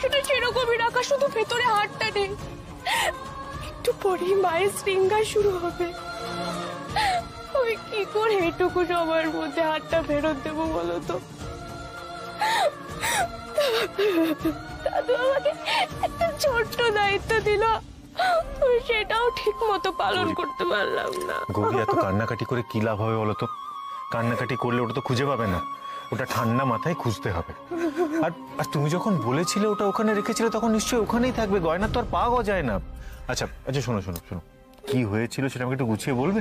সেটা সেরকমই রাখা, শুধু ভেতরে হাড়টা নেই। একটু পরেই মায়ের শৃঙ্গার শুরু হবে। আমি কি করে এটুকু সময়ের মধ্যে হাড়টা ফেরত দেবো বলো তো? দাদু আমাকে একটা ছোট্ট দায়িত্ব দিল, সেটাও ঠিক মতো পালন করতে পারলাম না। গৌরী, এত কান্নাকাটি করে কি লাভ হবে বলো তো? কান্নাকাটি করলে ওটা তো খুঁজে পাবে না, ওটা ঠান্ডা মাথায় খুঁজতে হবে। আর তুমি যখন বলেছিলে ওটা ওখানে রেখেছিলে, তখন নিশ্চয়ই ওখানেই থাকবে, গয়না তো আর পাওয়া যায় না। আচ্ছা আচ্ছা, শোনো শোনো শোনো, কি হয়েছিল সেটা আমাকে একটু গুছিয়ে বলবে?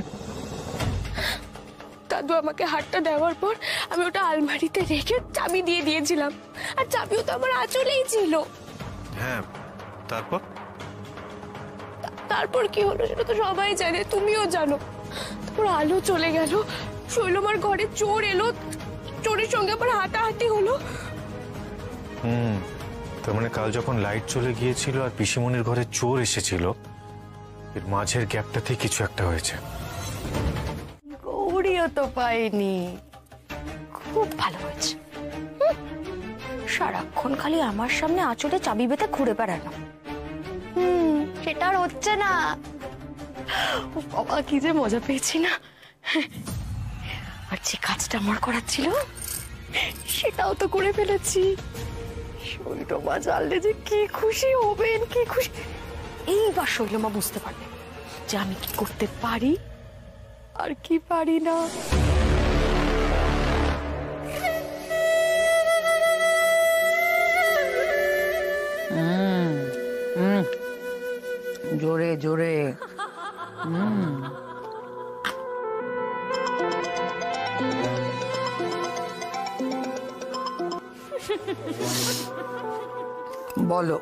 দাদু আমাকে হারটা দেওয়ার পর আমি ওটা আলমারিতে রেখে চাবি দিয়ে দিয়েছিলাম, আর চাবিও তো আমার আঁচলেই ছিল। হ্যাঁ, তারপর? তারপর কি হলো সেটা তো সবাই জানে, তুমিও জানো। তারপর আলো চলে গেল, শৈলমার ঘরে চোর এলো, চোরের সঙ্গে আবার হাতাহাতি হলো। তার মানে কাল যখন লাইট চলে গিয়েছিল আর পিসিমনির ঘরে চোর এসেছিল, এর মাঝের গ্যাপটাতেই কিছু একটা হয়েছে। গৌরীও তো পাইনি। খুব ভালো হয়েছে, সারাক্ষণ খালি আমার সামনে আঁচলে চাবি বেঁধে ঘুরে বেড়ানো। সেটা আর হচ্ছে না। বাবা কি যে মজা পেয়েছি না। আর যে কাজটা আমার করার ছিল সেটাও তো করে ফেলেছি। শৈলমা জানলে যে কি খুশি হবেন, কি খুশি। এইবার শৈলমা বুঝতে পারবে যে আমি কি করতে পারি আর কি পারি না। জোরে জোরে। বলো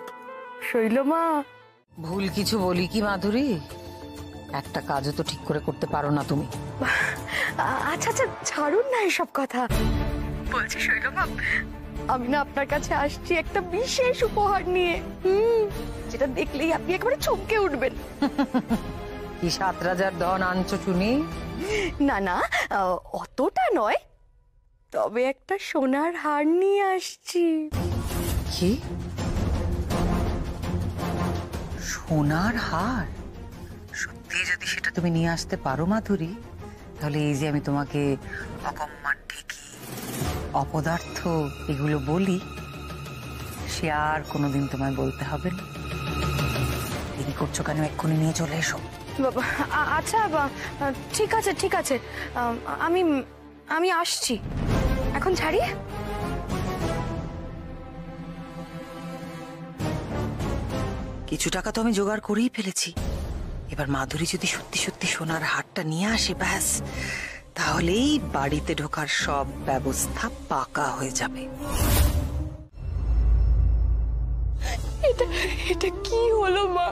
শৈলমা। ভুল কিছু বলি কি মাধুরী? একটা কাজও তো ঠিক করে করতে পারো না তুমি। আচ্ছা আচ্ছা, ছাড়ুন না এসব কথা। বলছি শৈলমা, আমি না আপনার কাছে আসছি একটা বিশেষ উপহার নিয়ে, যেটা দেখলেই আপনি একেবারে চমকে উঠবেন। কি 7 রাজার ধন আনছো শুনি? না না, অতটা নয়, তবে একটা সোনার হার নিয়ে আসছি। কি? সোনার হার? সত্যি যদি সেটা তুমি নিয়ে আসতে পারো মাধুরী, তাহলে এই যে আমি তোমাকে অকম্মার ঠিকই অপদার্থ এগুলো বলি, সে আর কোনোদিন তোমায় বলতে হবে না। দেরি করছো কেন? এক্ষুনি নিয়ে চলে এসো। আচ্ছা ঠিক আছে ঠিক আছে, আমি আমি আসছি। এখন ছাড়ি। কিছু টাকা তো আমি জোগাড় করেই ফেলেছি। এবার মাধুরী যদি সত্যি সত্যি সোনার হারটা নিয়ে আসে, ব্যাস, তাহলেই বাড়িতে ঢোকার সব ব্যবস্থা পাকা হয়ে যাবে। এটা এটা কি হলো মা?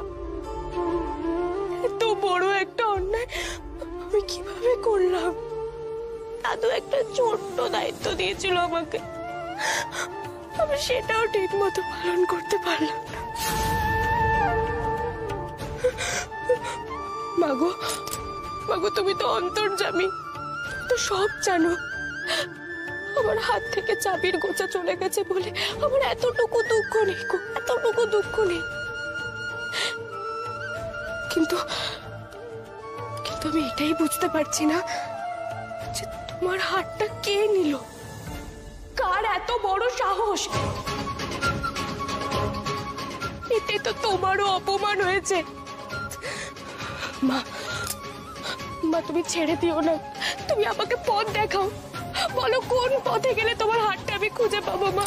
এত বড় একটা অন্যায় আমি কিভাবে করলাম? দাদু একটা ছোট্ট দায়িত্ব দিয়েছিল আমাকে, আমি সেটাও ঠিক মতো পালন করতে পারলাম না। মাগো মাগো, তুমি তো অন্তর্যামী, তো সব জানো। আমার হাত থেকে চাবির গোছা চলে গেছে বলে আমার এতটুকু দুঃখ নেই গো, এতটুকু দুঃখ নেই। কিন্তু কিন্তু আমি এটাই বুঝতে পারছি না যে তোমার হাতটা কে নিল, কার এত বড় সাহস। এতে তো তোমারও অপমান হয়েছে। মা মা, তুমি ছেড়ে দিও না, তুমি আমাকে পথ দেখাও। বলো কোন পথে গেলে তোমার হাতটা আমি খুঁজে পাবো। মা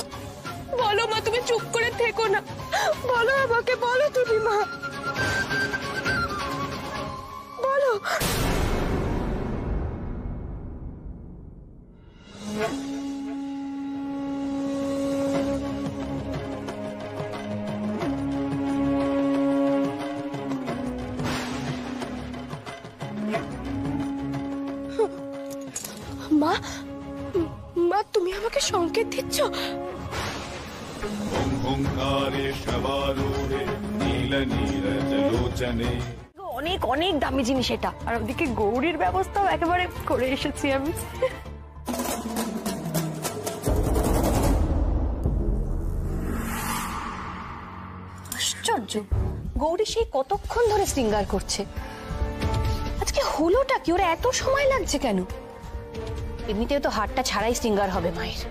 বলো, মা তুমি চুপ করে থেকো না, বলো আমাকে, বলো তুমি মা, বলো। মা মা, তুমি আমাকে সংকেত দিচ্ছ? অনেক অনেক দামি জিনিস এটা, আর ওদিকে গৌরীর ব্যবস্থাও একেবারে করে এসেছি আমি। আশ্চর্য, গৌরী সেই কতক্ষণ ধরে শৃঙ্গার করছে। আজকে হলোটা কি, ওরা এত সময় লাগছে কেন? এমনিতেও তো হাতটা ছাড়াই শৃঙ্গার হবে মায়ের।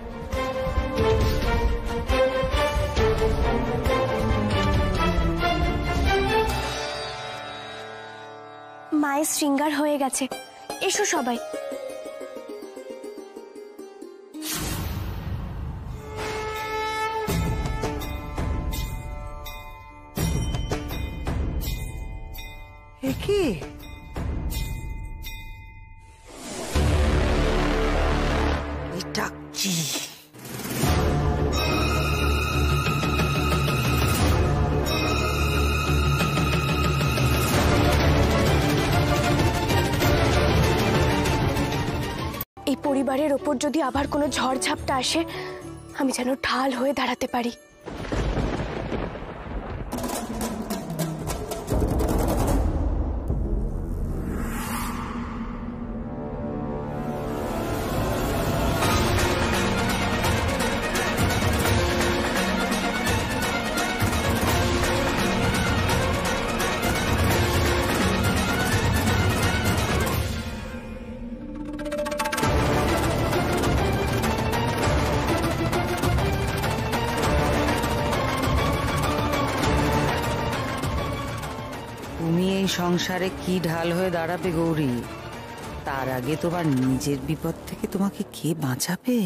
মায়ের শৃঙ্গার হয়ে গেছে, এসো সবাই। কি এটা কি? এই পরিবারের ওপর যদি আবার কোনো ঝড়ঝাপটা আসে, আমি যেন ঢাল হয়ে দাঁড়াতে পারি। তুমি এই সংসারে কি ঢাল হয়ে দাঁড়াবে গৌরী? তার আগে তোমার নিজের বিপদ থেকে তোমাকে কে বাঁচাবে?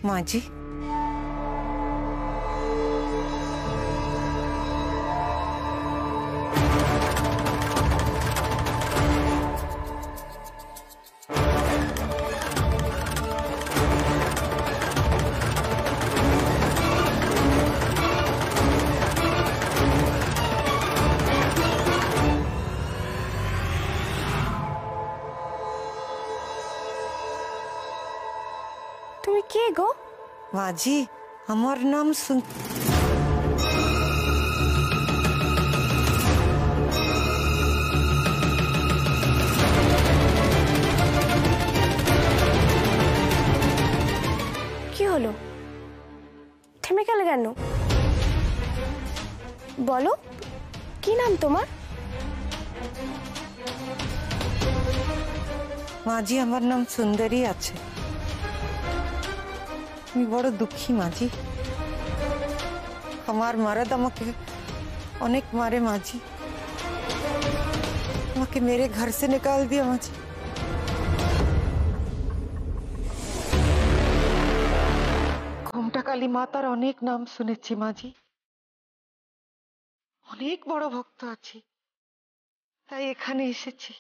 মাঝি, তুমি কে গো? মাঝি, আমার নাম কি হলো, থেমে গেলে কেন? বলো, কি নাম তোমার? মাঝি, আমার নাম সুন্দরী আছে। আমি বড় দুঃখী মাঝি। আমার মারাদ আমাকে অনেক মারে মাঝি, আমাকে মেরে ঘর से निकाल दिया মাঝি। ঘুমটা কালী মাতার অনেক নাম শুনেছি মাঝি, অনেক বড় ভক্ত আছি, তাই এখানে এসেছি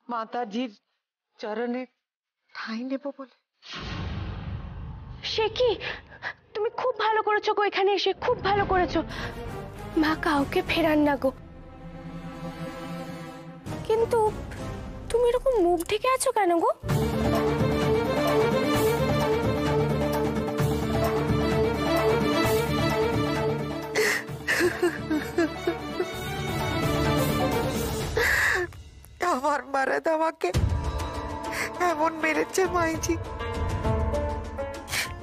মাতাজির চরণে ঠাঁই নেব বলে। সে কি, তুমি খুব ভালো করেছো গো, এখানে এসে খুব ভালো করেছো। মা কাউকে ফেরান না গো। কিন্তু তুমি এরকম মুখ ঢেকে আছো কেন গো? আমার মারাদ আমাকে এমন মেরেছে মাইজি,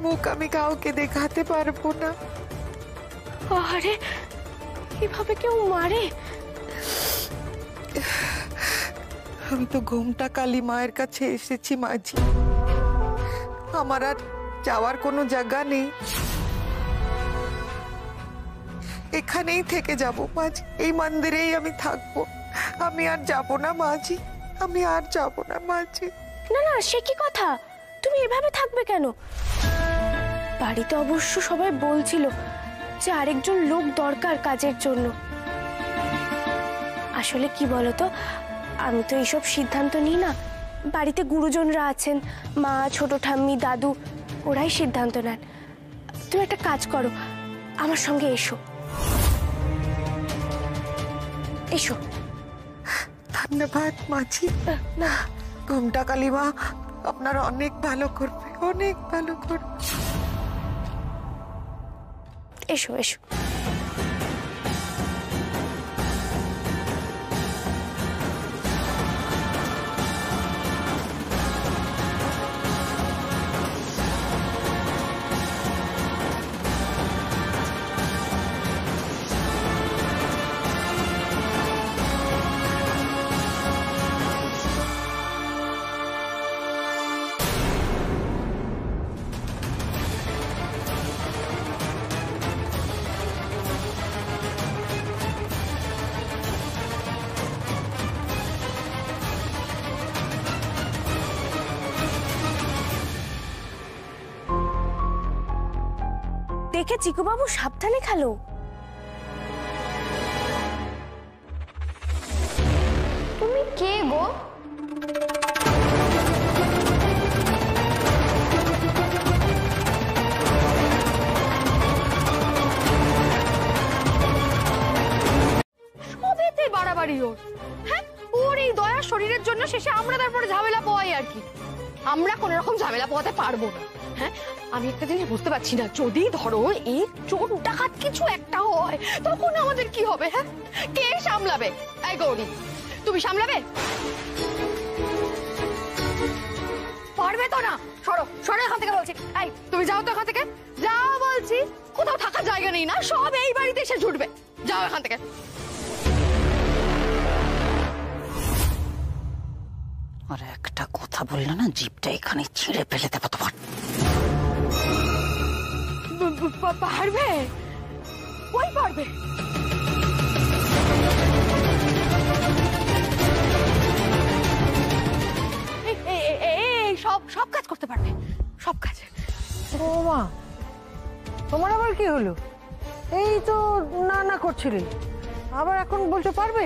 মুখ আমি কাউকে দেখাতে পারবো না। আরে এভাবে কেউ মারে? আমি তো ঘুমটা কালী মায়ের কাছে এসেছি মাঝি, আমার আর যাওয়ার কোনো জায়গা নেই, এখানেই থেকে যাব মাঝি, এই মন্দিরেই আমি থাকবো, আমি আর যাব না মাঝি, আমি আর যাব না মাঝি। না না, সে কি কথা, তুমি এভাবে থাকবে কেন? বাড়িতে অবশ্য সবাই বলছিল যে আরেকজন লোক দরকার কাজের জন্য। আসলে কি বলতো, আমি তো এইসব সিদ্ধান্ত নিই না, বাড়িতে গুরুজনরা আছেন, মা, ছোট ঠাম্মি, দাদু, ওরাই সিদ্ধান্ত নেন। তুমি একটা কাজ করো, আমার সঙ্গে এসো। এসো। ধন্যবাদ মাঝি, ঘুমটা কালী মা আপনার অনেক ভালো করবে, অনেক ভালো করবে। এসো এসো। দেখে চিকু বাবু সাবধানে খেলো। তুমি কে গো? সবেতে বাড়াবাড়ি ওর। হ্যাঁ, ওর এই দয়া শরীরের জন্য শেষে আমরা তারপরে ঝামেলা পোয়াই আর কি। আমরা কোন রকম ঝামেলা পোয়াতে পারবো না। হ্যাঁ, আমি একটা জিনিস বুঝতে পারছি না, যদি ধরো এই চোর ডাকাত কিছু একটা হয় তখন আমাদের কি হবে? হ্যাঁ, কে সামলাবে? এই গৌরী, তুমি সামলাবে? পারবে তো না? সরো সরো এখান থেকে বলছি। এই তুমি যাও তো এখান থেকে, যাও বলছি। কোথাও থাকার জায়গা নেই না, সব এই বাড়িতে এসে জুটবে। যাও এখান থেকে। আর একটা কথা বললো না, জিভটা এখানে ছিঁড়ে ফেলে দেবো তোমার। পারবে? ওই পারবে। সব সব কাজ করতে পারবে, সব কাজ। ও মা, তোমার আবার কি হলো? এই তো না না করছিলে, আবার এখন বলছো পারবে?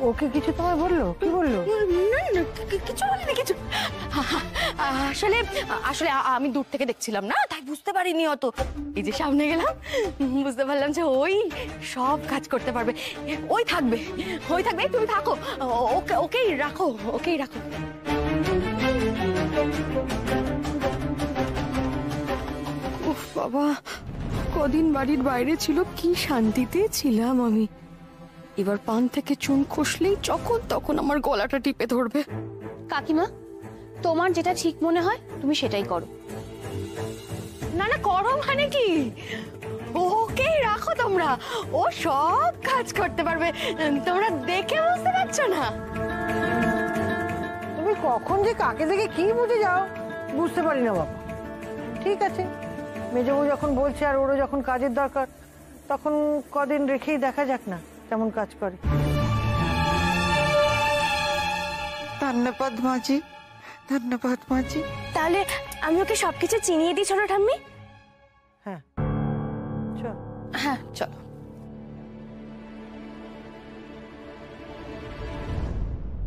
ওকে কিছু তোমায় বললো? কি বললো? কিছু বলিনি, কিছু। আসলে আসলে আমি দূর থেকে দেখছিলাম না, তাই বুঝতে পারিনি অত। এই যে সামনে গেলাম, বুঝতে পারলাম যে ওই সব কাজ করতে পারবে। ওই থাকবে, ওই থাকবে। তুমি থাকো, ওকেই রাখো, ওকেই রাখো। উফ বাবা, কদিন বাড়ির বাইরে ছিল, কি শান্তিতে ছিলাম আমি। এবার পান থেকে চুন খসলেই যখন তখন আমার গলাটা টিপে ধরবে। কাকিমা, তোমার যেটা ঠিক মনে হয় তুমি সেটাই করো। না না, করো মানে কি? ওকেই রাখো তোমরা, ও সব কাজ করতে পারবে। তোমরা দেখে বুঝতে পারছো না? তুমি কখন যে কাকে দেখে কি বুঝে যাও বুঝতে পারি না বাবা। ঠিক আছে, মেজবউ যখন বলছে আর ওরও যখন কাজের দরকার, তখন কদিন রেখেই দেখা যাক না কেমন কাজ করে। ধন্যবাদ মাঝি, ধন্যবাদ মাঝি। তাহলে আমি ওকে সবকিছু চিনিয়ে দিই ছোট ঠাম্মি। হ্যাঁ চল। হ্যাঁ চলো।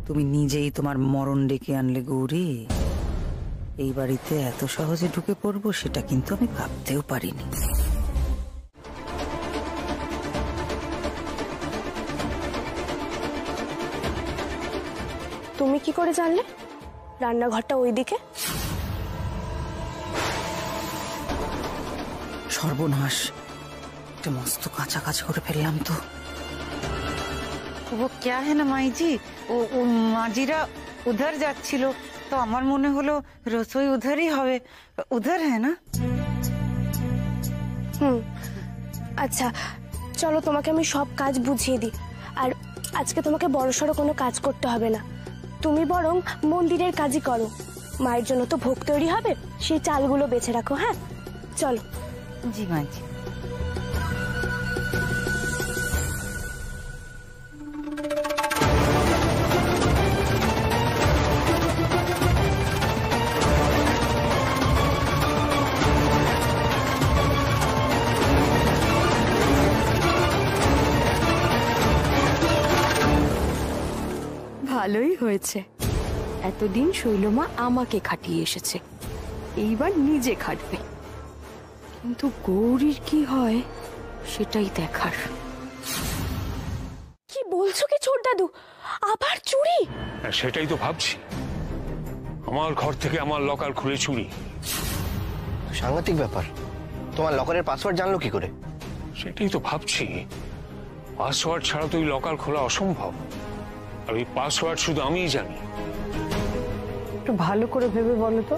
তুমি নিজেই তোমার মরণ ডেকে আনলে গৌরী। এই বাড়িতে এত সহজে ঢুকে পড়বো সেটা কিন্তু আমি ভাবতেও পারিনি। তুমি কি করে জানলে রান্নাঘরটা ওইদিকে? সর্বনাশ, একটা মস্ত কাঁচা কাজ করে ফেললাম তো। ও ক্যা है ना माई जी, ও মাঝিরা উধার যাচ্ছিল, তো আমার মনে হলো রসোই উধারই হবে। উধার है ना? আচ্ছা চলো, তোমাকে আমি সব কাজ বুঝিয়ে দিই। আর আজকে তোমাকে বড়সড় কোনো কাজ করতে হবে না, তুমি বরং মন্দিরের কাজই করো। মায়ের জন্য তো ভোগ তৈরি হবে, সেই চালগুলো বেছে রাখো। হ্যাঁ চলো। জি মাঝি। ভালোই হয়েছে, এতদিন শৈলমা আমাকে খাটিয়ে এসেছে, এইবার নিজে খাটবে। কিন্তু গৌরীর কি হয় সেটাই দেখার। কি বলছো কি ছোট দাদু, আবার চুরি? সেটাই তো ভাবছি, আমার ঘর থেকে আমার লকার খুলে চুরি। সাংঘাতিক ব্যাপার, তোমার লকারের পাসওয়ার্ড জানলো কি করে? সেটাই তো ভাবছি, পাসওয়ার্ড ছাড়া তো ওই লকার খোলা অসম্ভব। আর ওই পাসওয়ার্ড শুধু আমিই জানি। একটু ভালো করে ভেবে বলো তো,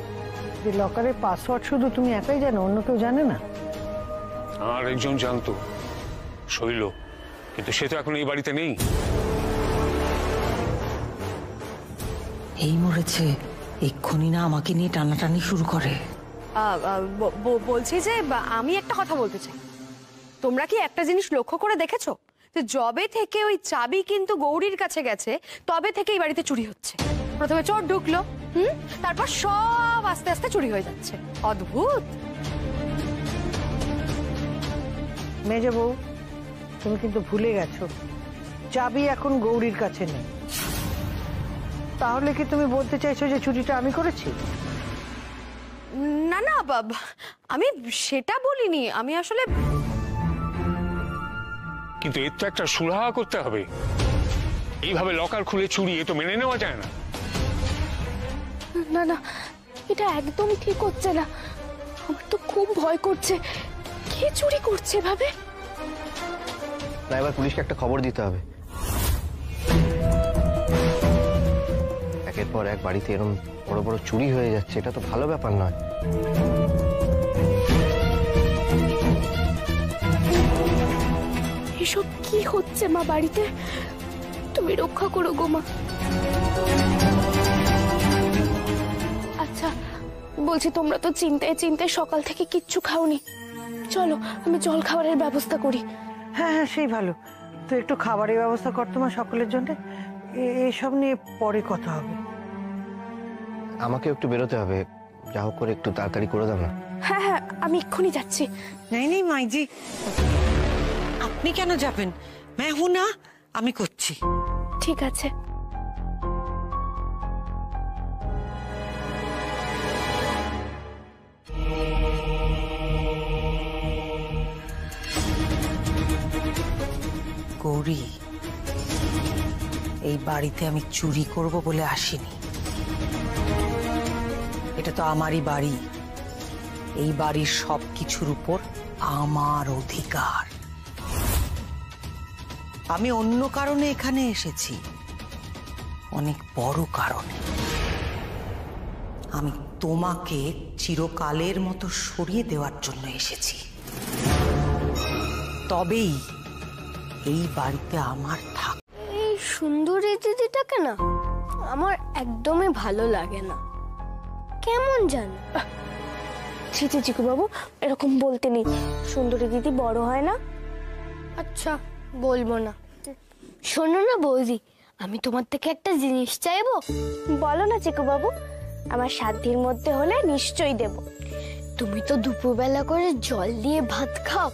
যে লকারের পাসওয়ার্ড শুধু তুমি একাই জানো, অন্য কেউ জানে না? আর একজন জানতো, শৈল, কিন্তু সে তো এখন এই বাড়িতে নেই। এই মরেছে, এক্ষুনি না আমাকে নিয়ে টানাটানি শুরু করে। বলছি যে আমি একটা কথা বলতে চাই। তোমরা কি একটা জিনিস লক্ষ্য করে দেখেছো যে যবে থেকে ওই চাবি কিন্তু গৌরীর কাছে গেছে, তবে থেকে এই বাড়িতে চুরি হচ্ছে। প্রথমে চোর ঢুকলো, তারপর সব আস্তে আস্তে চুরি হয়ে যাচ্ছে। অদ্ভুত। মেজে বউ, তুমি কিন্তু ভুলে গেছো চাবি এখন গৌরীর কাছে নেই। তাহলে কি তুমি বলতে চাইছো যে চুরিটা আমি করেছি? না না বাবা, আমি সেটা বলিনি। আমি আসলে কিন্তু এর তো একটা সুরাহা করতে হবে। এইভাবে লকার খুলে চুরি, এ তো মেনে নেওয়া যায় না। না না, এটা একদম ঠিক হচ্ছে না। আমার তো খুব ভয় করছে। কে চুরি করছে ভাবে? না, এবার পুলিশকে একটা খবর দিতে হবে। একের পর এক বাড়িতে এরকম বড় বড় চুরি হয়ে যাচ্ছে, এটা তো ভালো ব্যাপার নয়। এসব কি হচ্ছে মা বাড়িতে? তুমি রক্ষা করো গো মা। আচ্ছা বলছি, তোমরা তো চিন্তায় চিন্তায় সকাল থেকে কিচ্ছু খাওনি। চলো আমি জল খাবারের ব্যবস্থা করি। হ্যাঁ হ্যাঁ, সেই ভালো। তো একটু খাবারের ব্যবস্থা কর তোমার সকলের জন্য। এসব নিয়ে পরে কথা হবে। আমাকে একটু বেরোতে হবে, যা হোক করে একটু তাড়াতাড়ি করে দাও না। হ্যাঁ হ্যাঁ, আমি এক্ষুনি যাচ্ছি। नहीं नहीं माई जी, আপনি কেন যাবেন? मैं हूं ना, আমি করছি। ঠিক আছে। গৌরী, এই বাড়িতে আমি চুরি করব বলে আসিনি। এটা তো আমারই বাড়ি। এই বাড়ির সবকিছুর উপর আমার অধিকার। আমি অন্য কারণে এখানে এসেছি, অনেক বড় কারণে। আমি তোমাকে চিরকালের মতো সরিয়ে দেওয়ার জন্য এসেছি। তবেই এই বাড়িতে আমার থাক। এই সুন্দরী দিদিটাকে না আমার একদমই ভালো লাগে না, কেমন জানো? ছি ছি চিকু বাবু, এরকম বলতে নেই। সুন্দরী দিদি বড় হয় না। আচ্ছা বলবো না। শোনো না বৌদি, আমি তোমার থেকে একটা জিনিস চাইবো। বলো না চিকু বাবু, আমার সাধ্যের মধ্যে হলে নিশ্চয়ই দেব। তুমি তো দুপুরবেলা করে জল দিয়ে ভাত খাও,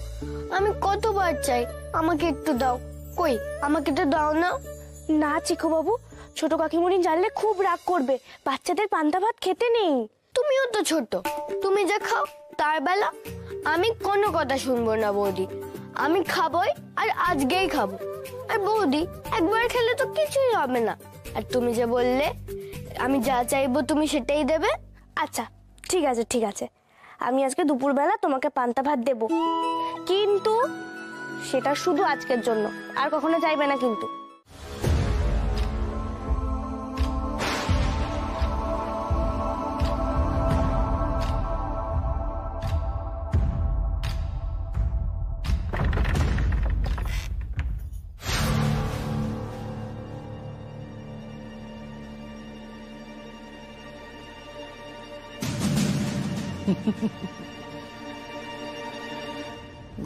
আমি কতবার চাই আমাকে একটু দাও। কই আমাকে তো দাও না। না চিকু বাবু, ছোট কাকিমুনি জানলে খুব রাগ করবে। বাচ্চাদের পান্তা ভাত খেতে নেই। তুমিও তো ছোট, তুমি যা খাও তার বেলা। আমি কোনো কথা শুনবো না বৌদি, আমি খাবোই, আর আজকেই খাবো। আর বৌদি একবার খেলে তো কিছুই হবে না। আর তুমি যে বললে আমি যা চাইবো তুমি সেটাই দেবে। আচ্ছা ঠিক আছে ঠিক আছে, আমি আজকে দুপুরবেলা তোমাকে পান্তা ভাত দেব, কিন্তু সেটা শুধু আজকের জন্য, আর কখনো চাইবে না কিন্তু।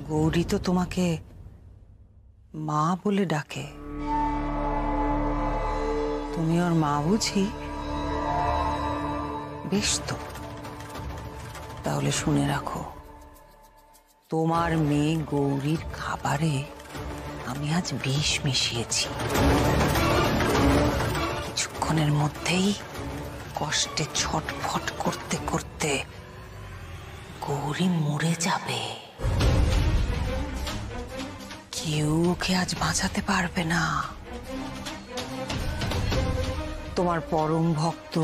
গৌরী তো তোমাকে মা বলে ডাকে, তুমি ওর মা বুঝি? বেশ তো, তাহলে শুনে রাখো, তোমার মেয়ে গৌরীর খাবারে আমি আজ বিষ মিশিয়েছি। কিছুক্ষণের মধ্যেই কষ্টে ছটফট করতে করতে গৌরী মরে যাবে। কেউ ওকে আজ বাঁচাতে পারবে না। তোমার পরম ভক্ত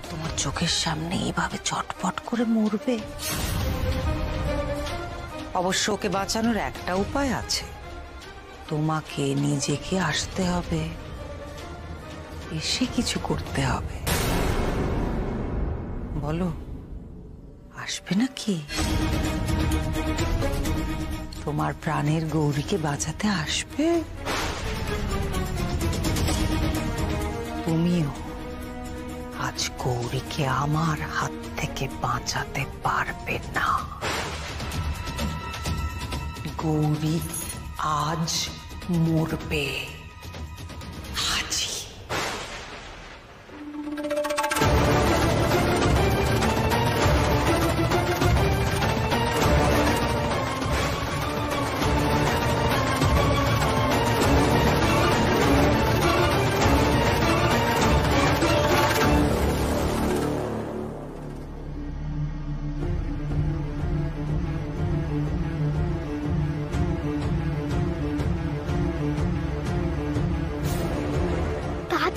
তোমার চোখের সামনে এইভাবে চটপট করে মরবে। অবশ্য ওকে বাঁচানোর একটা উপায় আছে, তোমাকে নিজেকে আসতে হবে, এসে কিছু করতে হবে। বলো, আসবে নাকি? তোমার প্রাণের গৌরীকে বাঁচাতে আসবে? তুমিও আজ গৌরীকে আমার হাত থেকে বাঁচাতে পারবে না। গৌরী আজ মরবে, আজই।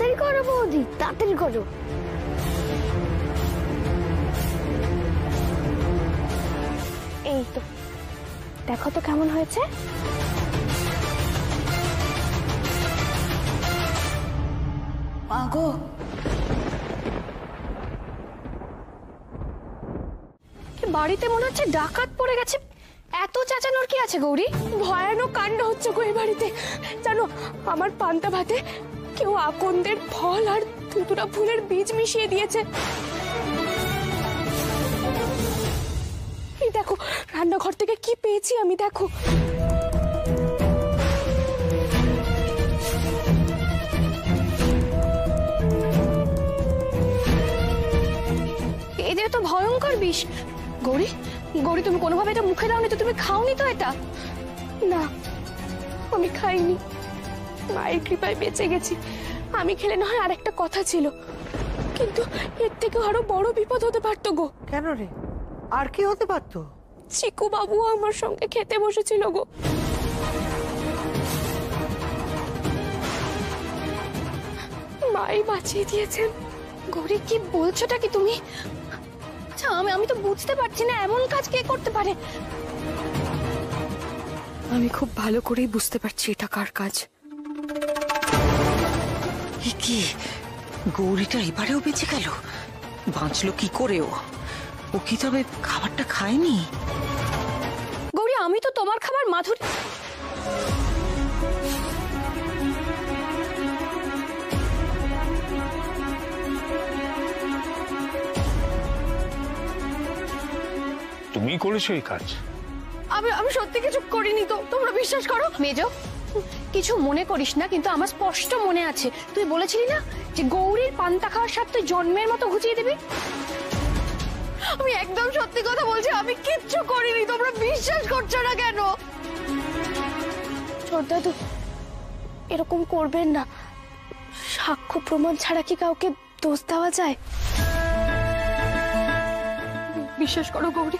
তাড়াতাড়ি করো বৌদি, তাড়াতাড়ি করো। এই তো দেখো তো কেমন হয়েছে। মাগো, বাড়িতে মনে হচ্ছে ডাকাত পড়ে গেছে। এত চেঁচানোর কি আছে গৌরী? ভয়ানক কাণ্ড হচ্ছে গো এই বাড়িতে। জানো, আমার পান্তা ভাতে কেউ আকন্দের ফল আর ধুতুরা ফুলের বীজ মিশিয়ে দিয়েছে। এই দেখো, রান্নাঘর থেকে কি পেয়েছি আমি, দেখো। এই যে তো ভয়ঙ্কর বিষ। গৌরী, গৌরী, তুমি কোনোভাবে এটা মুখে দাওনি তো? তুমি খাওনি তো এটা? না, আমি খাইনি, মায়ের কৃপায় বেঁচে গেছি। আমি খেলে না হয় আরেকটা কথা ছিল, কিন্তু এর থেকে আরো বড় বিপদ হতে পারতো গো। কেন রে, আর কি হতে পারতো? চিকু বাবু আমার সঙ্গে খেতে বসেছিল গো। মাই বাঁচিয়ে দিয়েছেন। গৌরী, কি বলছোটা কি তুমি? আচ্ছা, আমি তো বুঝতে পারছি না এমন কাজ কে করতে পারে। আমি খুব ভালো করেই বুঝতে পারছি এটা কার কাজ। কি গৌরীটা এবারেও বেঁচে গেল? বাঁচলো কি করে ও? ও কি তবে খাবারটা খায়নি? গৌরী, আমি তো তোমার খাবার মাধুরী। তুমি করেছো এই কাজ? আমি সত্যি কিছু করিনি তো, তোমরা বিশ্বাস করো। মেজো, কিছু মনে করিস না, কিন্তু আমার স্পষ্ট মনে আছে তুই বলেছিলি না যে গৌরীর পান্তা খাওয়ার স্বাদ তুই জন্মের মতো ঘুচিয়ে দিবি। আমি একদম সত্যি কথা বলছি, আমি কিচ্ছু করিনি। তোমরা বিশ্বাস করছো না কেন? দাদু, এরকম করবেন না। সাক্ষ্য প্রমাণ ছাড়া কি কাউকে দোষ দেওয়া যায়? বিশ্বাস করো গৌরী,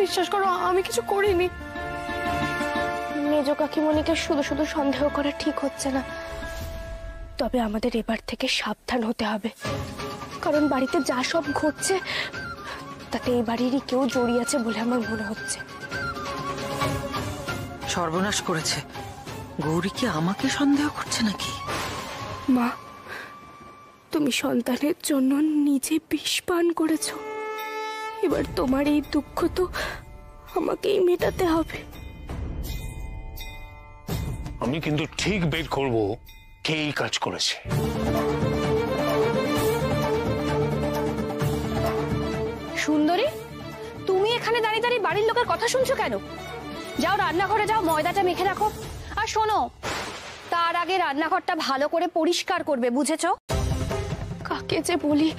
বিশ্বাস করো, আমি কিছু করিনি। মেজ কাকিমণিকে শুধু শুধু সন্দেহ করা ঠিক হচ্ছে না। তবে আমাদের এবার থেকে সাবধান হতে হবে, কারণ বাড়িতে যা সব ঘটছে তাতে এই বাড়িরই কেউ জড়িয়ে আছে বলে আমার মনে হচ্ছে। সর্বনাশ করেছে। গৌরী কি আমাকে সন্দেহ করছে নাকি? মা, তুমি সন্তানের জন্য নিজে বিষ পান করেছো। এবার তোমার এই দুঃখ তো আমাকেই মেটাতে হবে। আমি কিন্তু ঠিক বের করব কে এই কাজ করেছে। সুন্দরী, তুমি এখানে দাঁড়িয়ে দাঁড়িয়ে বাড়ির লোকের কথা শুনছো কেন? যাও রান্নাঘরে যাও, ময়দাটা মেখে রাখো। আর শোনো, তার আগে রান্নাঘরটা ভালো করে পরিষ্কার করবে, বুঝেছো? কাকে যে বলি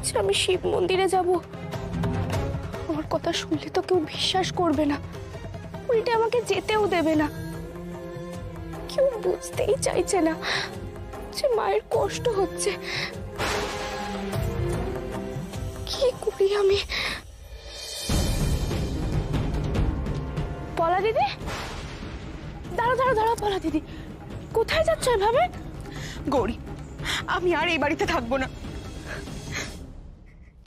যে আমি শিব মন্দিরে যাব? আমার কথা শুনলে তো কেউ বিশ্বাস করবে না, উল্টে আমাকে যেতেও দেবে না। কেউ বুঝতেই চাইছে না যে মায়ের কষ্ট হচ্ছে। কি করি আমি? পলা দিদি, দাঁড়াও দাঁড়াও দাঁড়াও। পলা দিদি, কোথায় যাচ্ছ এভাবে? গৌরী, আমি আর এই বাড়িতে থাকবো না।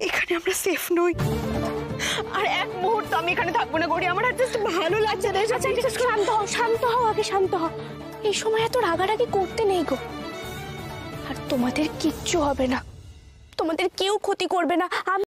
এখানে আমরা সেফ নই। আর এক মুহূর্ত আমি এখানে থাকবো না গৌরী, আমার আর জাস্ট ভালো লাগছে না। আচ্ছা, শান্ত হও, শান্ত হও, আগে শান্ত হও। এই সময় এত রাগারাগি করতে নেই গো। আর তোমাদের কিচ্ছু হবে না, তোমাদের কেউ ক্ষতি করবে না। আমি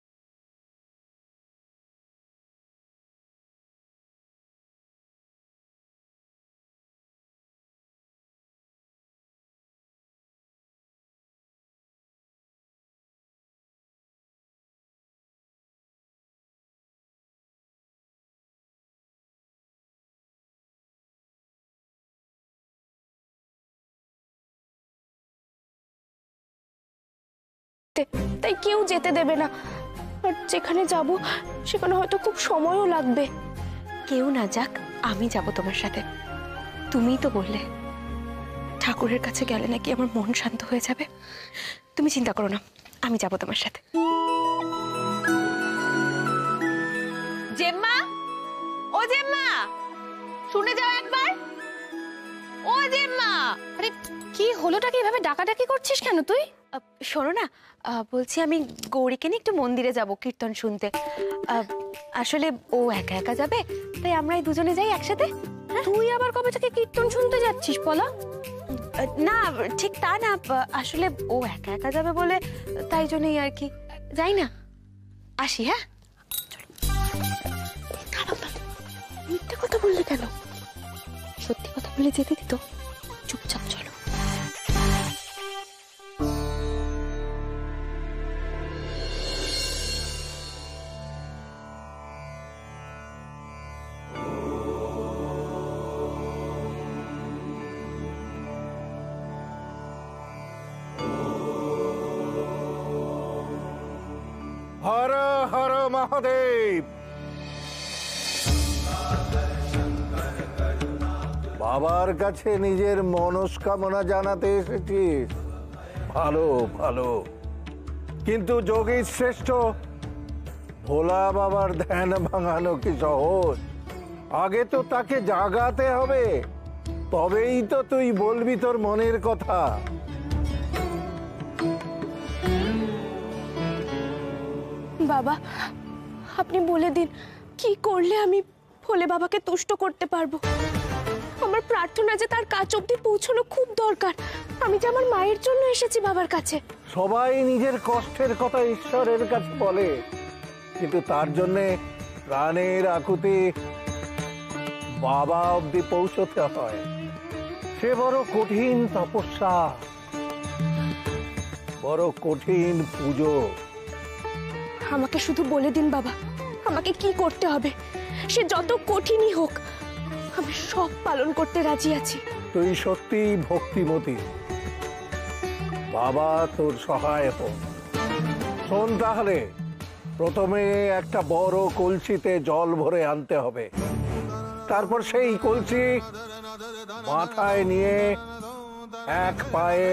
তাই কেউ যেতে দেবে না। আর যেখানে যাব সেখানে হয়তো খুব সময়ও লাগবে। কেউ না যাক, আমি যাব তোমার সাথে। তুমিই তো বললে ঠাকুরের কাছে গেলে নাকি আমার মন শান্ত হয়ে যাবে। তুমি চিন্তা করো না, আমি যাব তোমার সাথে। জেম্মা, ও জেম্মা, শুনে যাও একবার। ও জেম্মা, আরে কি হলোটা কি এভাবে ডাকাডাকি করছিস কেন তুই? শোনো না, বলছি আমি গৌরীকে নিয়ে একটু মন্দিরে যাব কীর্তন শুনতে। আসলে ও একা একা যাবে, তাই আমরা এই দুজনে যাই একসাথে। তুই আবার কবে থেকে কীর্তন শুনতে যাচ্ছিস বলা? না ঠিক তা না, আসলে ও একা একা যাবে বলে তাই জন্যই আর কি। যাই না, আসি। হ্যাঁ মিথ্যে কথা বললি কেন? সত্যি কথা বলে যেতে দিত। চুপচাপ চলো। হর হর মহাদেব। বাবার কাছে নিজের মনস্কামনা জানাতে এসেছিস, ভালো ভালো, কিন্তু যোগী শ্রেষ্ঠ, ভোলা বাবার ধ্যান ভাঙানো কি সহজ? আগে তো তাকে জাগাতে হবে, তবেই তো তুই বলবি তোর মনের কথা। বাবা, আপনি বলে দিন কি করলে আমি ভোলে বাবাকে তুষ্ট করতে পারবো। আমার প্রার্থনা যে তার কাছ অব্দি পৌঁছানো খুব দরকার। আমি যে আমার মায়ের জন্য এসেছি বাবার কাছে। সবাই নিজের কষ্টের কথা ঈশ্বরের কাছে বলে, কিন্তু তার জন্যে প্রাণের আকুতি বাবা অব্দি পৌঁছতে হয়। সে বড় কঠিন তপস্যা, বড় কঠিন পুজো। আমাকে শুধু বলে দিন বাবা, আমাকে কি করতে হবে। সে যত কঠিনই হোক, আমি সব পালন করতে রাজি আছি। তুই সত্যিই ভক্তিমতী, বাবা তোর সহায় হোক। শোন তাহলে, প্রথমে একটা বড় কলসিতে জল ভরে আনতে হবে। তারপর সেই কলসি মাথায় নিয়ে এক পায়ে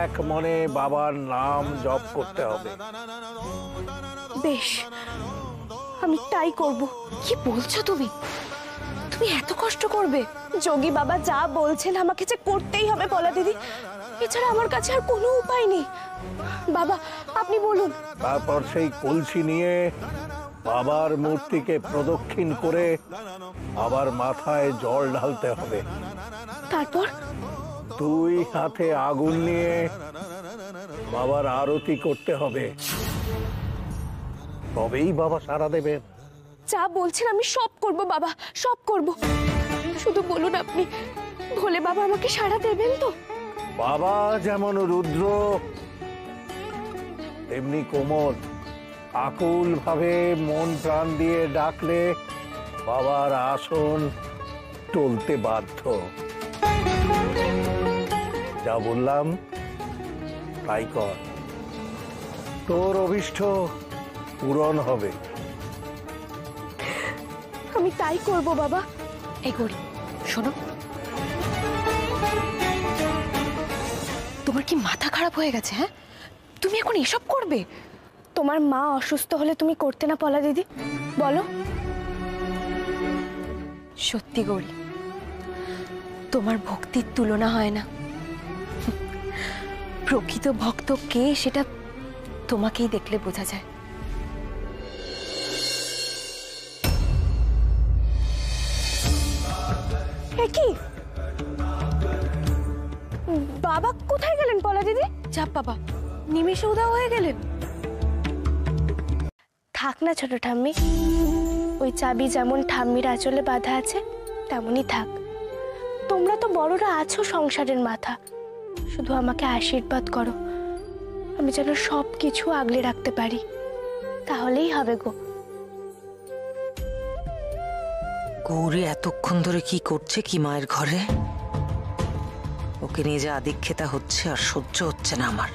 এক মনে বাবার নাম জপ করতে হবে। বেশ, আমি তাই করব। কি বলছো তুমি? তুমি এত কষ্ট করবে? যোগী বাবা যা বলছেন আমাকে যে করতেই হবে পলা দিদি, এছাড়া আমার কাছে আর কোনো উপায় নেই। বাবা আপনি বলুন। তারপর সেই কলসি নিয়ে বাবার মূর্তিকে প্রদক্ষিণ করে আবার মাথায় জল ঢালতে হবে। তারপর দুই হাতে আগুন নিয়ে বাবার আরতি করতে হবে, তবেই বাবা সাড়া দেবেন। যা বলছেন আমি সব করব বাবা, সব করব। শুধু বলুন আপনি, ভোলে বাবা আমাকে সাড়া দেবেন তো? বাবা যেমন রুদ্র, তেমনি কোমল। আকুল ভাবে মন প্রাণ দিয়ে ডাকলে বাবার আসন টলতে বাধ্য। যা বললাম তাই কর, তোর অভিষ্ট পূরণ হবে। আমি তাই করব বাবা। এই গৌরী শোনো, তোমার কি মাথা খারাপ হয়ে গেছে? হ্যাঁ, তুমি এখন এসব করবে? তোমার মা অসুস্থ হলে তুমি করতে না পলা দিদি? বলো। সত্যি গৌরী, তোমার ভক্তির তুলনা হয় না। প্রকৃত ভক্ত কে সেটা তোমাকেই দেখলে বোঝা যায়। কি বাবা কোথায় গেলেন পলা দিদি? চাপ বাবা, নিমেষে উধাও হয়ে গেলেন। থাক না ছোট ঠাম্মি, ওই চাবি যেমন ঠাম্মির আঁচলে বাঁধা আছে তেমনই থাক। তোমরা তো বড়রা আছো সংসারের মাথা, শুধু আমাকে আশীর্বাদ করো, আমি যেন সব কিছু আগলে রাখতে পারি, তাহলেই হবে গো। গৌরী এতক্ষণ ধরে কি করছে কি মায়ের ঘরে? ওকে নিয়ে যে আদিক্ষেতা হচ্ছে আর সহ্য হচ্ছে না আমার।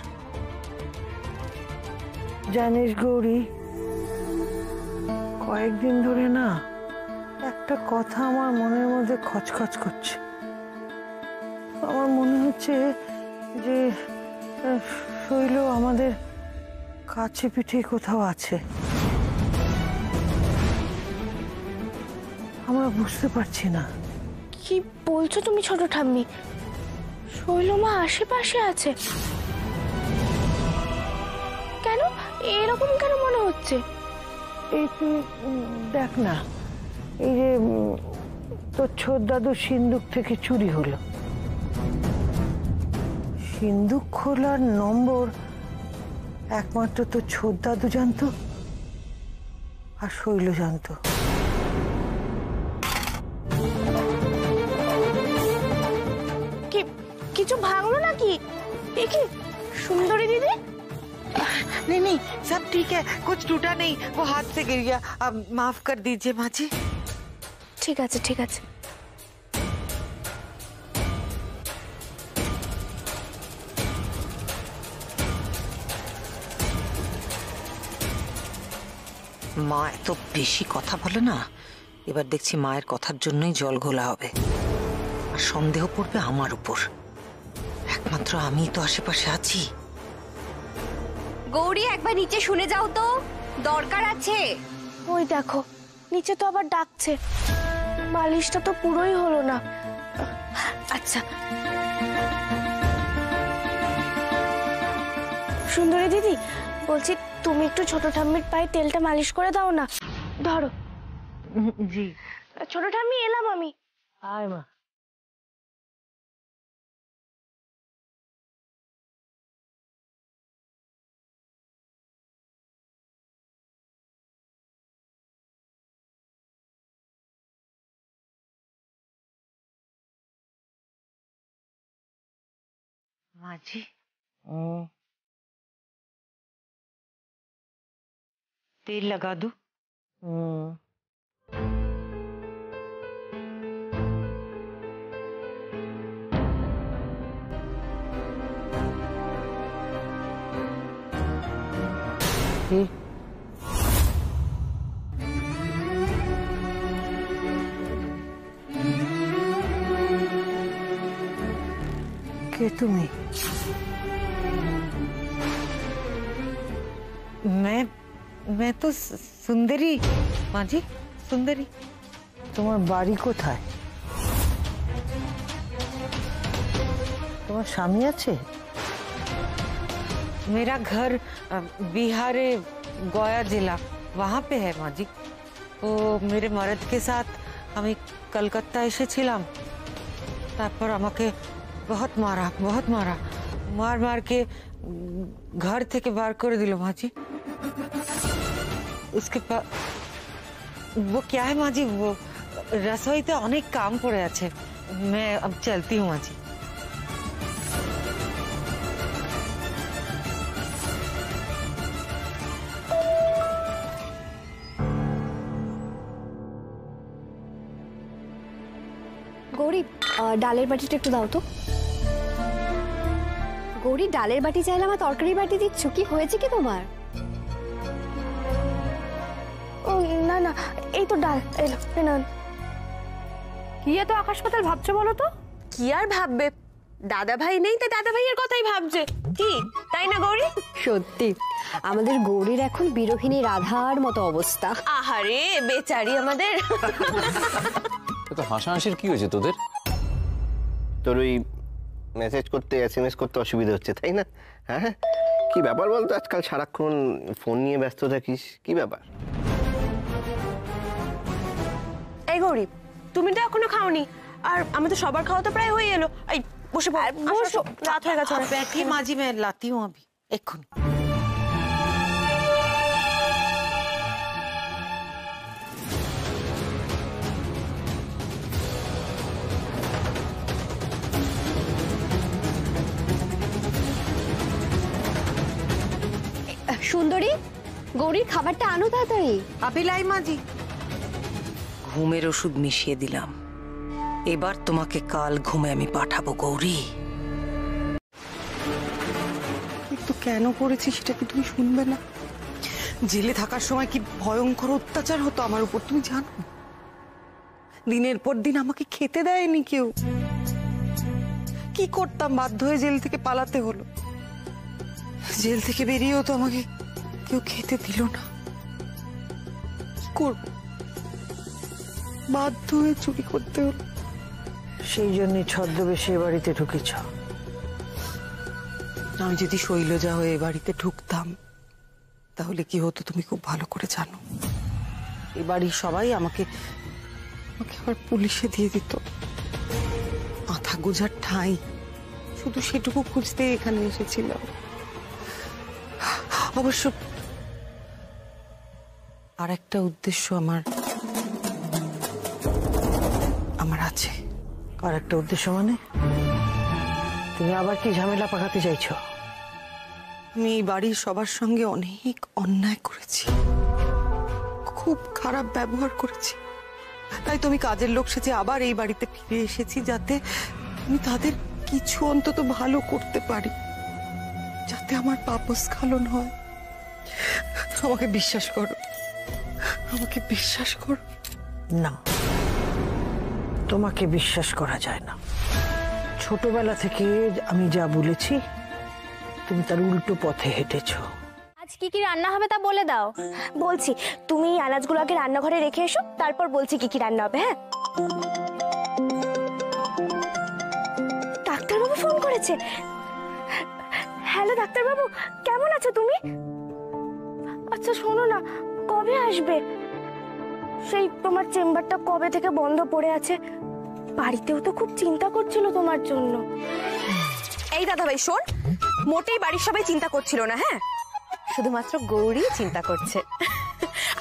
জানিস গৌরী, কয়েকদিন ধরে না একটা কথা আমার মনের মধ্যে খচখচ করছে। আমার মনে হচ্ছে যে শৈল আমাদের কাছে পিঠে কোথাও আছে, আমরা বুঝতে পারছি না। কি বলছো তুমি ছোট ঠাম্মি? শৈলমা আশেপাশে আছে? কেন এরকম কেন মনে হচ্ছে? এই তুই দেখ না, এই যে তোর ছোট দাদুর সিন্দুক থেকে চুরি হলো, সিন্দুক খোলার নম্বর একমাত্র তোর ছোট দাদু জানতো আর শৈল জানতো। কিছু ভাঙলো নাকি? দেখি সুন্দরী দিদি। नहीं नहीं सब ठीक है, कुछ टूटा नहीं, वो हाथ से गिर गया, अब माफ कर दीजिए माँ जी। ঠিক আছে ঠিক আছে। মা এত বেশি কথা বলে না, এবার দেখছি মায়ের কথার জন্যই জল ঘোলা হবে আর সন্দেহ পড়বে আমার উপর। একমাত্র আমি তো আশেপাশে আছি। গৌরী একবার নিচে শুনে যাও তো, দরকার আছে। ওই দেখো নিচে তো আবার ডাকছে, মালিশটা তো পুরোই হলো না। আচ্ছা সুন্দরী দিদি, বলছি তুমি একটু ছোট ঠাম্মির পায়ে তেলটা মালিশ করে দাও না। ধরো। জি ছোট ঠাম্মি এলাম আমি। আয় মা। माँ जी तेल लगा दूं? কে তুমি? मैं तो सुंदरी माँ जी, सुंदरी। তোমার বাড়ি কোথায়? তোমার স্বামী আছে? मेरा घर बिहार गया जिला वहाँ पे है माँ जी। तो मेरे मर्द के साथ আমি কলকাতা এসেছিলাম, তারপর আমাকে बहुत मारा मार मार के घर থেকে বার করে দিল माँ जी। उसके बाद वो क्या है माँ जी, वो रसोईতে অনেক কাম পড়ে আছে, मैं अब चलती हूँ माँ जी। গৌরী ডালের বাটিটা একটু দাও তো। গৌরী ডালের বাটি চাইলাম আর তরকারি বাটি দিচ্ছ, কি হয়েছে কি তোমার? ও না না, এই তো ডাল এলো। না কি এত আকাশ পাতাল ভাবছো বলো তো? কি আর ভাববে, দাদা ভাই নেই তাই দাদা ভাইয়ের কথাই ভাবছে, কি তাই না গৌরী? সত্যি আমাদের গৌরীর এখন বিরোহিনী রাধার মতো অবস্থা। আহারে বেচারি আমাদের। তো হাসাহাসির কি হয়েছে তোদের? তোর ওই মেসেজ করতে এসএমএস করতে অসুবিধা হচ্ছে তাই না? হ্যাঁ কি ব্যাপার বলতো, আজকাল সারাক্ষণ ফোন নিয়ে ব্যস্ত থাকিস, কি ব্যাপার? এই গৌরী তুমি তো এখনো খাওনি, আর আমাদের সবার খাওয়া তো প্রায় হয়ে এলো। এই বসে বসো, রাত হয়ে গেছে। बैठिए माँ जी, मैं लाती हूँ अभी एक्षुनी। সুন্দরী, গৌরীর খাবারটা আনো তাড়াতাড়ি। अभी लाई माँ जी। ঘুমের ওষুধ মিশিয়ে দিলাম, এবার তোমাকে কাল ঘুমে আমি পাঠাবো গৌরী। তো কেন করেছি সেটা কি তুমি শুনবে না? জেলে থাকার সময় কি ভয়ঙ্কর অত্যাচার হতো আমার উপর তুমি জানো? দিনের পর দিন আমাকে খেতে দেয়নি কেউ। কি করতাম, বাধ্য হয়ে জেল থেকে পালাতে হলো। জেল থেকে বেরিয়েও তো আমাকে কেউ খেতে দিল না। কি করব, বাধ্য হয়ে চুরি করতে হলো। সেই জন্যই ছদ্মবেশে এ বাড়িতে ঢুকেছ। আমি যদি শৈলজা হয়ে এ বাড়িতে ঢুকতাম তাহলে কি হতো তুমি খুব ভালো করে জানো। এ বাড়ির সবাই আমাকে আবার পুলিশে দিয়ে দিত। মাথা গোজার ঠাঁই শুধু সেটুকু খুঁজতে এখানে এসেছিলাম। অবশ্য আর একটা উদ্দেশ্য আমার আছে। আর একটা উদ্দেশ্য মানে? তুমি আবার কি ঝামেলা পাকাতে চাইছো? আমি এই বাড়ির সবার সঙ্গে অনেক অন্যায় করেছি, খুব খারাপ ব্যবহার করেছি। তাই তো আমি কাজের লোক সেজে আবার এই বাড়িতে ফিরে এসেছি, যাতে আমি তাদের কিছু অন্তত ভালো করতে পারি, যাতে আমার পাপস্খলন হয়। আমাকে বিশ্বাস করো, আমাকে বিশ্বাস করো। না, তোমাকে বিশ্বাস করা যায় না। ছোটবেলা থেকে আমি যা বলেছি তুমি তার উল্টো পথে হেঁটেছো। আজ কি কি রান্না হবে তা বলে দাও। বলছি, তুমি আনাজগুলো আগে রান্নাঘরে রেখে এসো, তারপর বলছি কি কি রান্না হবে। হ্যাঁ, ডাক্তারবাবু ফোন করেছে। হ্যালো ডাক্তারবাবু, কেমন আছো তুমি? আচ্ছা শোনো না, কবে আসবে? সেই তোমার চেম্বারটা কবে থেকে বন্ধ পড়ে আছে, বাড়িতেও তো খুব চিন্তা করছিল তোমার জন্য। এই দাদা ভাই শোন, মোটেই বাড়ির সবাই চিন্তা করছিল না, হ্যাঁ শুধুমাত্র গৌরী চিন্তা করছে।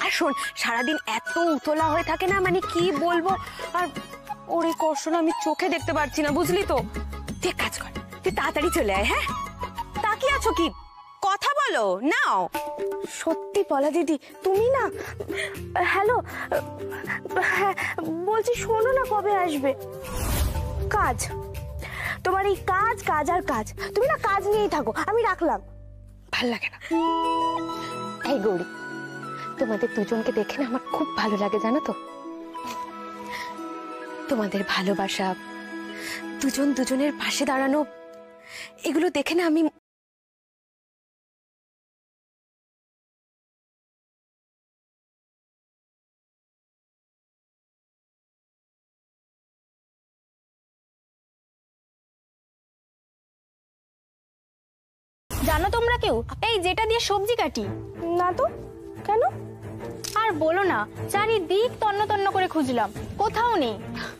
আর শোন, সারাদিন এত উতলা হয়ে থাকে না, মানে কি বলবো। আর ওর এই কষ্ট না আমি চোখে দেখতে পারছি না, বুঝলি তো। তুই কাজ কর, তুই তাড়াতাড়ি চলে আয়। হ্যাঁ, তাকিয়ে আছো কি? কথা বলো নাও। সত্যি পলা দিদি, তুমি না। হ্যালো, হ্যাঁ বলছি শোনো না, কবে আসবে? কাজ, তোমার এই কাজ কাজ আর কাজ, তুমি না কাজ নিয়েই থাকো। আমি রাখলাম, ভাল লাগে না। এই গৌরী, তোমাদের দুজনকে দেখে না আমার খুব ভালো লাগে, জানো তো। তোমাদের ভালোবাসা, দুজন দুজনের পাশে দাঁড়ানো, এগুলো দেখে না আমি জানো তোমরা কেউ এই যেটা দিয়ে সবজি কাটি? না তো, কেন? আর বলো না, চারিদিক তন্ন তন্ন করে খুঁজলাম, কোথাও নেই,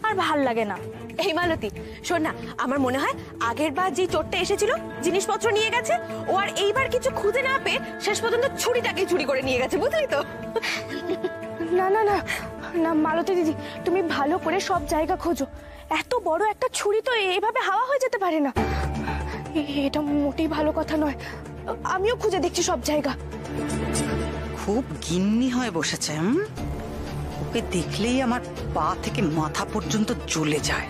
আর ভাল লাগে না। এই মালতী শোন না, আমার মনে হয় আগের বার যে চোরটা এসেছিল জিনিসপত্র নিয়ে গেছে, ও আর এইবার কিছু খুঁজে না পেয়ে শেষ পর্যন্ত ছুরিটাকে চুরি করে নিয়ে গেছে, বুঝলি তো। না না না না মালতী দিদি, তুমি ভালো করে সব জায়গা খোঁজো। এত বড় একটা ছুরি তো এভাবে হাওয়া হয়ে যেতে পারে না, এটা মোটেই ভালো কথা নয়। আমিও খুঁজে দেখছি সব জায়গা। খুব গিন্নি হয়ে বসেছে। ওকে দেখলেই আমার পা থেকে মাথা পর্যন্ত জ্বলে যায়।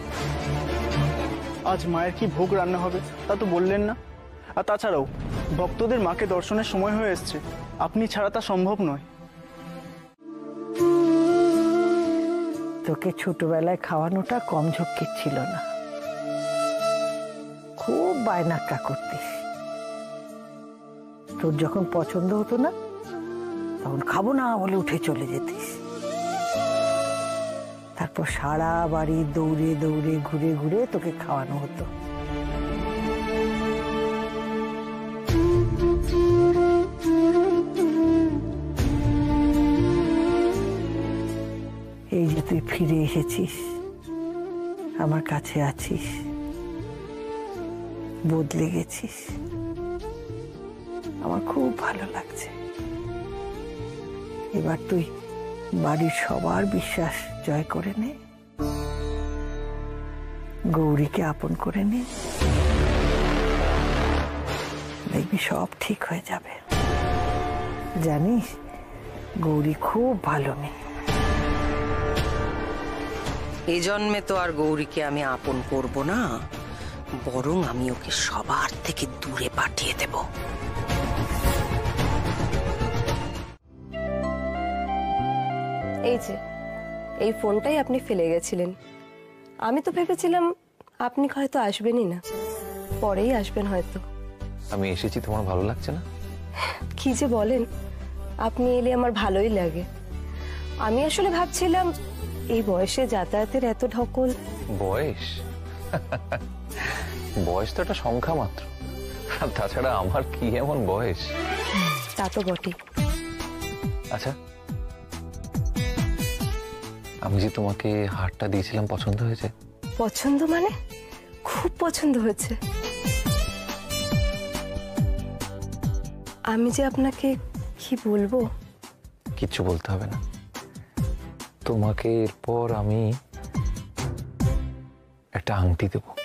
আজ মায়ের কি ভোগ রান্না হবে তা তো বললেন না। আর তাছাড়াও ভক্তদের মাকে দর্শনের সময় হয়ে এসছে, আপনি ছাড়া তা সম্ভব নয়। তোকে ছোটবেলায় খাওয়ানোটা কম ঝক্কির ছিল না, খুব বায়নাক্কা করতিস। তোর যখন পছন্দ হতো না তখন খাবো না বলে উঠে চলে যেতিস। তারপর সারা বাড়ি দৌড়ে দৌড়ে ঘুরে ঘুরে তোকে খাওয়ানো হতো। এই যে তুই ফিরে এসেছিস, আমার কাছে আছিস, বদলে গেছিস, আমার খুব ভালো লাগছে। এবার তুই বাড়ির সবার বিশ্বাস জয় করে নে, গৌরীকে আপন করে নে, দেখবি সব ঠিক হয়ে যাবে। জানিস গৌরী খুব ভালো মেয়ে। এই জন্মে তো আর গৌরীকে আমি আপন করব না, বরং আমি ওকে সবার থেকে দূরে পাঠিয়ে দেব। এই যে এই ফোনটাই আপনি ফেলে গেছিলেন। আমি তো ভেবেছিলাম আপনি হয়তো আসবেনই না, পরেই আসবেন হয়তো। আমি এসেছি, তোমার ভালো লাগছে না? কি যে বলেন, আপনি এলে আমার ভালোই লাগে। আমি আসলে ভাবছিলাম এই বয়সে যাতায়াতের এত ঢকল। বয়স? বয়স তো একটা সংখ্যা মাত্র। আর তাছাড়া আমার কি এমন বয়স? তা তো বটে। আচ্ছা, আমি যে তোমাকে হারটা দিয়েছিলাম পছন্দ হয়েছে? পছন্দ মানে খুব পছন্দ হয়েছে। আমি যে আপনাকে কি বলবো। কিচ্ছু বলতে হবে না। তোমাকে এরপর আমি একটা আংটি দেবো।